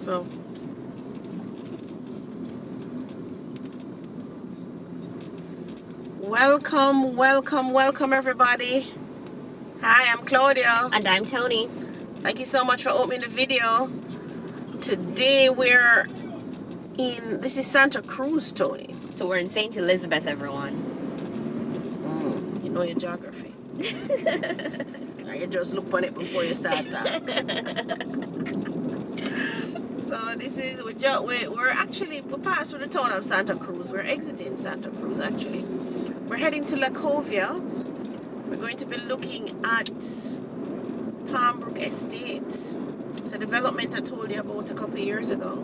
So welcome everybody. Hi, I'm Claudia. And I'm Tony. Thank you so much for opening the video. Today we're this is Santa Cruz, Tony. So we're in St. Elizabeth, everyone. You know your geography. You just look on it before you start talking. So this is we passed through the town of Santa Cruz. We're exiting Santa Cruz actually. We're heading to Lacovia. We're going to be looking at Palmbrook Estate. It's a development I told you about a couple of years ago.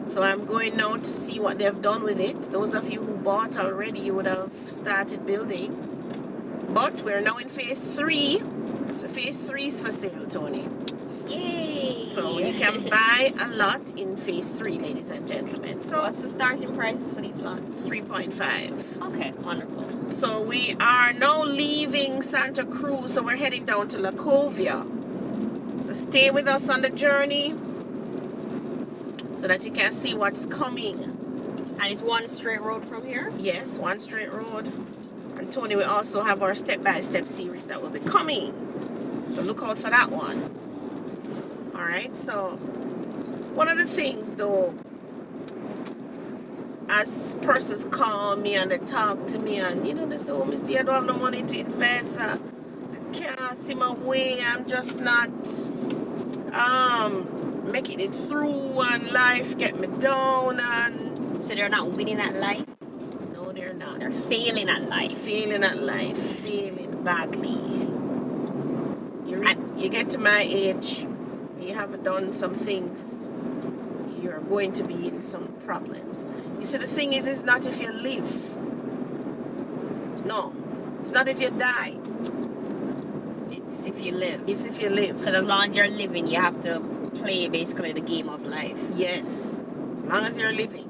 So I'm going now to see what they've done with it. Those of you who bought already, you would have started building. But we're now in phase 3. So phase 3 is for sale, Tony. Yay! So you can buy a lot in phase 3, ladies and gentlemen. So what's the starting prices for these lots? 3.5. Okay, wonderful. So we are now leaving Santa Cruz, so we're heading down to Lacovia. So stay with us on the journey so that you can see what's coming. And it's one straight road from here? Yes, one straight road. And Tony, we also have our step-by-step series that will be coming. So look out for that one. Alright, so one of the things though, as persons call me and they talk to me and this home is there, I don't have no money to invest, I can't see my way, I'm just not making it through and life get me down. And so they're not winning at life? No, they're not. They're failing at life. Failing at life, failing badly. You get to my age, you haven't done some things, you're going to be in some problems. You see, the thing is, it's not if you live. No, it's not if you die. It's if you live. It's if you live. Because as long as you're living, you have to play basically the game of life. Yes, as long as you're living,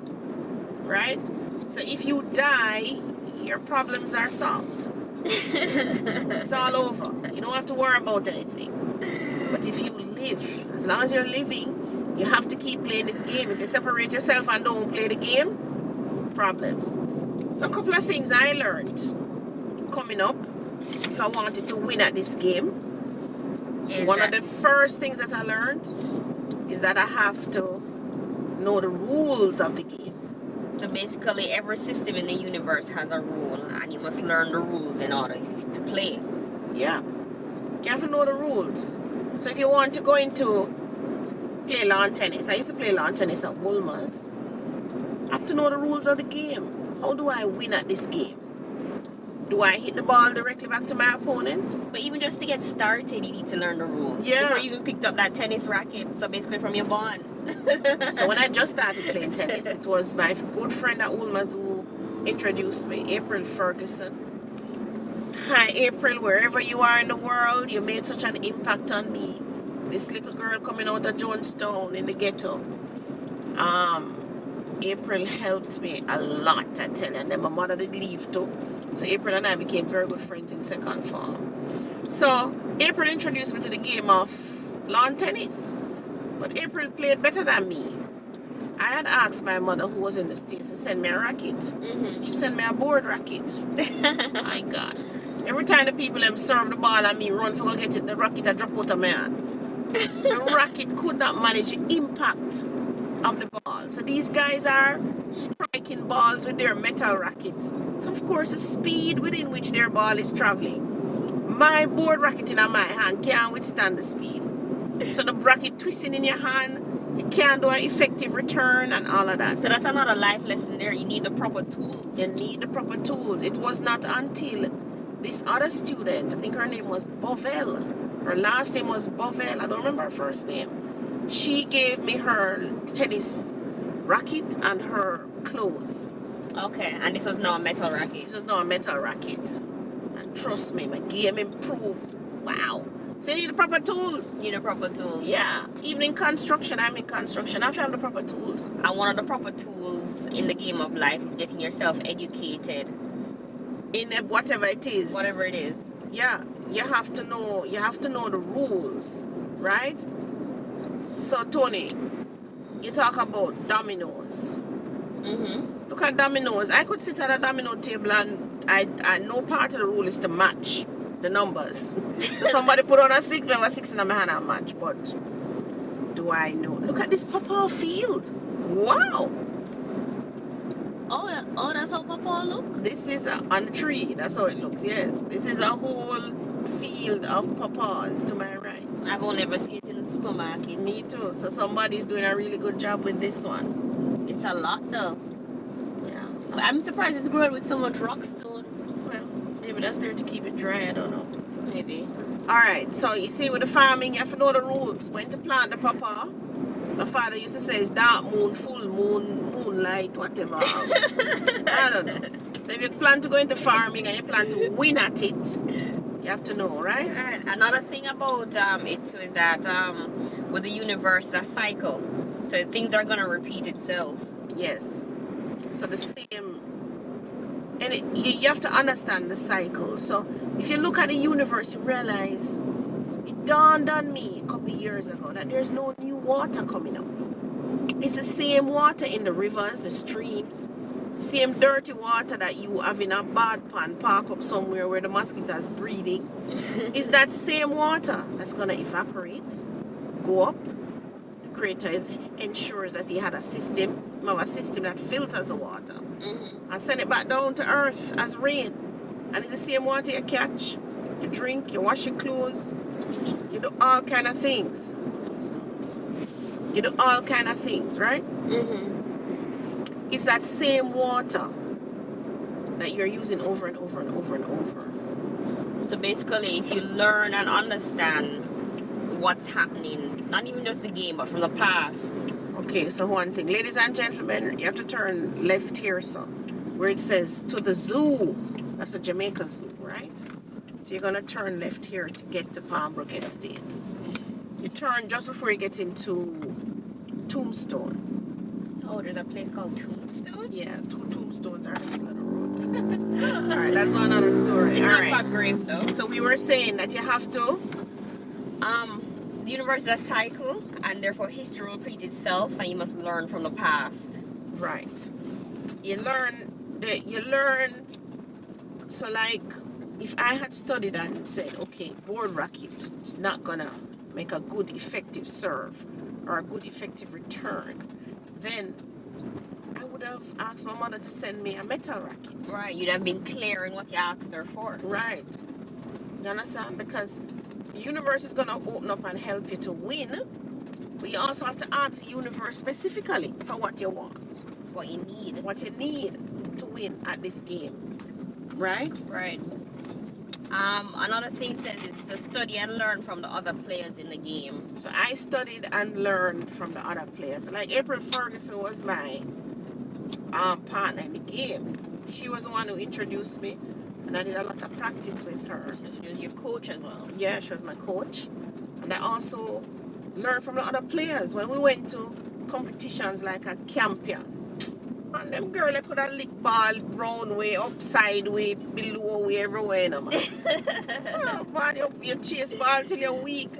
right? So if you die, your problems are solved. It's all over. You don't have to worry about anything. But if you live, as long as you're living, you have to keep playing this game. If you separate yourself and don't play the game, problems. So a couple of things I learned coming up if I wanted to win at this game. One of the first things that I learned is that I have to know the rules of the game. So basically every system in the universe has a rule and you must learn the rules in order to play. Yeah, you have to know the rules. So if you want to go into play lawn tennis, I used to play lawn tennis at Wolmer's, I have to know the rules of the game. How do I win at this game? Do I hit the ball directly back to my opponent? But even just to get started, you need to learn the rules. Yeah. Before you even picked up that tennis racket, so basically from your bond. So when I just started playing tennis, it was my good friend at Wolmer's who introduced me, April Ferguson. Hi April, wherever you are in the world, you made such an impact on me. This little girl coming out of Jonestown in the ghetto. April helped me a lot, I tell you, and then my mother did leave too. So April and I became very good friends in second form. So April introduced me to the game of lawn tennis. But April played better than me. I had asked my mother, who was in the States, to send me a racket. She sent me a board racket. My God. Every time the people them serve the ball and me run for go get it, the racket I drop out of my hand. The racket could not manage the impact of the ball. So these guys are striking balls with their metal rackets. So of course the speed within which their ball is traveling. My board racket in my hand can't withstand the speed. So the racket twisting in your hand, you can't do an effective return and all of that. So that's another life lesson there. You need the proper tools. You need the proper tools. It was not until this other student, I think her name was Bovell. Her last name was Bovell. I don't remember her first name. She gave me her tennis racket and her clothes. Okay, and this was not a metal racket. This was not a metal racket. And trust me, my game improved. Wow. So you need the proper tools. You need the proper tools. Yeah. Even in construction, I'm in construction. I have to have the proper tools. And one of the proper tools in the game of life is getting yourself educated. In whatever it is. Whatever it is. Yeah. You have to know the rules, right? So Tony, you talk about dominoes. Mm-hmm. Look at dominoes. I could sit at a domino table and I no part of the rule is to match the numbers. So somebody put on a 6, me have a 6 in my hand and match. But do I know? Look at this pawpaw field. Wow. Oh, that's how Papa look? This is on a tree. That's how it looks. Yes. This is a whole field of pawpaws to my right. I've only ever seen it in the supermarket. Me too. So somebody's doing a really good job with this one. It's a lot though. Yeah. But I'm surprised it's growing with so much rock stone. Well, maybe that's there to keep it dry. I don't know. Maybe. Alright, so you see with the farming, you have to know the rules. When to plant the pawpaw. My father used to say it's dark moon, full moon, moonlight, whatever. I don't know. So if you plan to go into farming and you plan to win at it, you have to know, right? Alright. Another thing about it too is that with the universe, a cycle. So things are gonna repeat itself. Yes. So the same, and you have to understand the cycle. So if you look at the universe, you realize it dawned on me a couple of years ago that there's no new water coming up. It's the same water in the rivers, the streams, the same dirty water that you have in a bad pan park up somewhere where the mosquitoes breeding. It's that same water that's gonna evaporate, go up. The creator ensures that he had a system that filters the water and send it back down to earth as rain. And it's the same water you catch, you drink, you wash your clothes, you do all kind of things. You do all kind of things, right? It's that same water that you're using over and over and over and over. So basically, if you learn and understand what's happening, not even just the game, but from the past. Okay, so one thing, ladies and gentlemen, you have to turn left here, so where it says to the zoo. That's a Jamaica zoo, right? So you're gonna turn left here to get to Palmbrook Estate. You turn just before you get into Tombstone. Oh, there's a place called Tombstone? Yeah, 2 tombstones are in the middle of the road. Alright, that's another story. It's Alright. not far grave though. So we were saying that you have to. The universe is a cycle, and therefore history will repeat itself, and you must learn from the past. Right. You learn. So like, if I had studied and said, okay, board racket is not gonna make a good effective serve or a good effective return, then I would have asked my mother to send me a metal racket. Right, you'd have been clear in what you asked her for. Right. You understand? Because the universe is gonna open up and help you to win, but you also have to ask the universe specifically for what you want. What you need. What you need to win at this game. Right? Right. Another thing says is to study and learn from the other players in the game. So I studied and learned from the other players. Like April Ferguson was my partner in the game. She was the one who introduced me, and I did a lot of practice with her. She was your coach as well. Yeah, she was my coach. And I also learned from the other players when we went to competitions like at Campia. And them girl, they could have lick ball round way, upside way, below way, everywhere, no man. Oh, man, you chase ball till you're weak.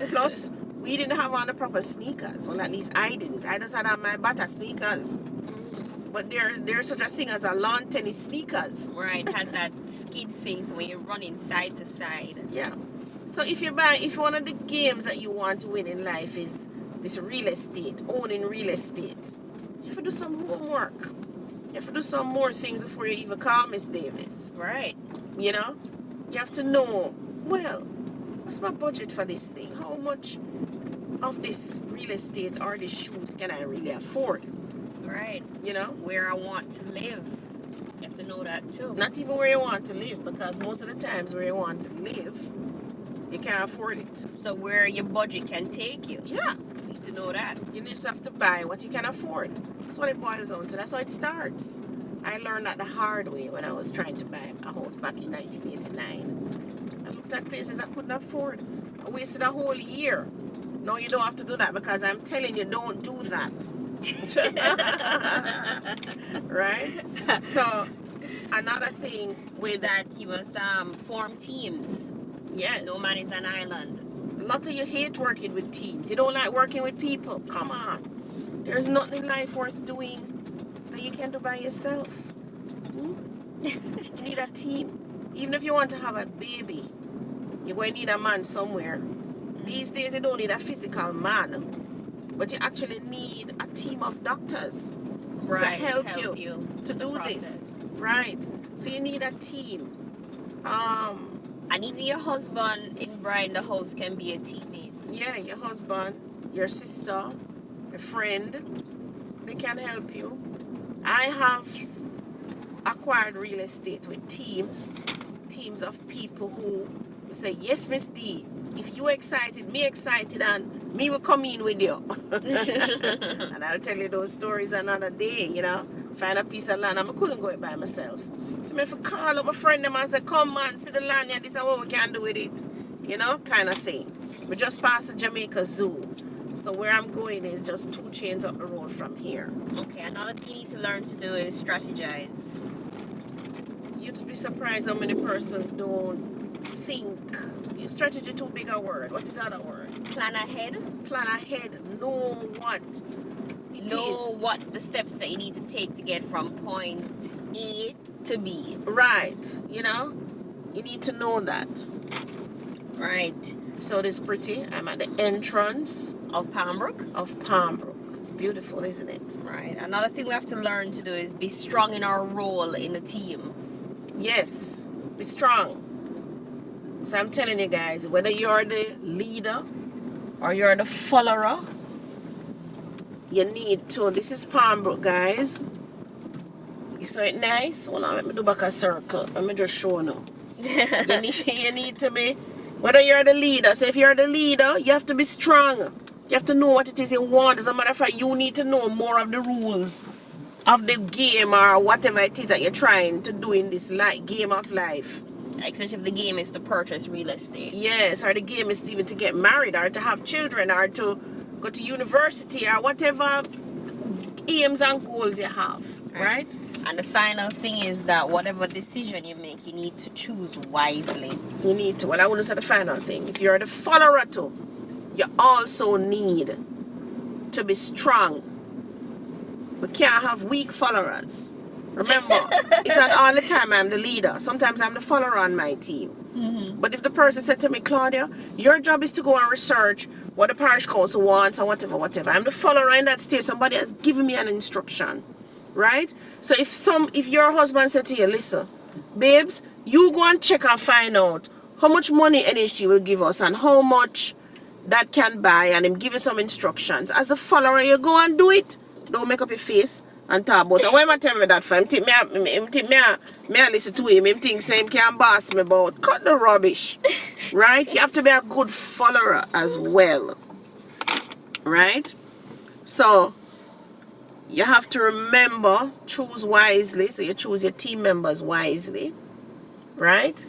Plus, we didn't have on the proper sneakers. Well, at least I didn't. I just had on my Ballater sneakers. But there's such a thing as a lawn tennis sneakers. Right, has that skid thing so when you're running side to side. Yeah. So if one of the games that you want to win in life is this real estate, owning real estate, you have to do some homework. You have to do some more things before you even call Miss Davis. Right. You know? You have to know, well, what's my budget for this thing? How much of this real estate or these shoes can I really afford? Right. You know? Where I want to live. You have to know that too. Not even where you want to live, because most of the times where you want to live, you can't afford it. So where your budget can take you. Yeah. You need to know that. You just have to buy what you can afford. That's what it boils down to. That's how it starts. I learned that the hard way when I was trying to buy a house back in 1989. I looked at places I couldn't afford. I wasted a whole year. No, you don't have to do that, because I'm telling you, don't do that. Right? So, another thing with that you must form teams. Yes. No man is an island. A lot of you hate working with teams. You don't like working with people. Come on. There's nothing in life worth doing that you can do by yourself. You need a team. Even if you want to have a baby, you're going to need a man somewhere. These days you don't need a physical man, but you actually need a team of doctors to help you to do this. Right. So you need a team. And even your husband in Brian the house can be a teammate. Yeah, your husband, your sister, a friend, they can help you. I have acquired real estate with teams of people who say, yes, Miss D, if you excited, me excited, and me will come in with you. And I'll tell you those stories another day, you know. Find a piece of land, and I couldn't go it by myself. So I have to call up my friend them and say, come man, see the land, yeah, this is what we can do with it. You know, kind of thing. We just passed the Jamaica Zoo. So where I'm going is just 2 chains up the road from here. Okay, another thing you need to learn to do is strategize. You'd be surprised how many persons don't think. Strategy too big a word. What is that a word? Plan ahead. Plan ahead. Know what it is. What the steps that you need to take to get from point A to B. Right. You know? You need to know that. Right. So it is pretty. I'm at the entrance of Palmbrook. It's beautiful, isn't it? Right. Another thing we have to learn to do is be strong in our role in the team. Yes. Be strong. So I'm telling you guys, whether you're the leader or you're the follower, you need to. This is Palmbrook, guys. You saw it nice? Well, now let me do back a circle. Let me just show you. You need to be, whether you're the leader. So if you're the leader, you have to be strong. You have to know what it is you want. As a matter of fact, you need to know more of the rules of the game or whatever it is that you're trying to do in this game of life. Especially if the game is to purchase real estate. Yes, or the game is even to get married or to have children or to go to university or whatever aims and goals you have, right? And the final thing is that whatever decision you make, you need to choose wisely. You need to. Well, I wouldn't say the final thing. If you're the follower too, you also need to be strong. We can't have weak followers. Remember, it's not all the time I'm the leader. Sometimes I'm the follower on my team. Mm-hmm. But if the person said to me, Claudia, your job is to go and research what the parish council wants or whatever. I'm the follower in that state. Somebody has given me an instruction, right? So if your husband said to you, listen, babes, you go and check and find out how much money NHG will give us and how much that can buy, and him give you some instructions. As the follower, you go and do it. Don't make up your face and talk about it. Why am I telling me that for? Him think me listen to him. Him think say him can boss me about. Cut the rubbish. Right? You have to be a good follower as well. Right? So you have to remember, choose wisely. So you choose your team members wisely. Right?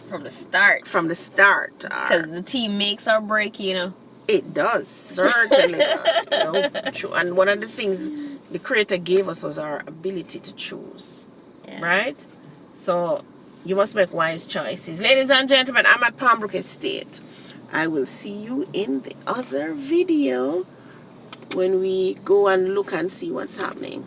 From the start. Because the team makes or break, you know. It does, certainly. And one of the things the Creator gave us was our ability to choose. Yeah. Right? So you must make wise choices. Ladies and gentlemen, I'm at Palmbrook Estate. I will see you in the other video when we go and look and see what's happening.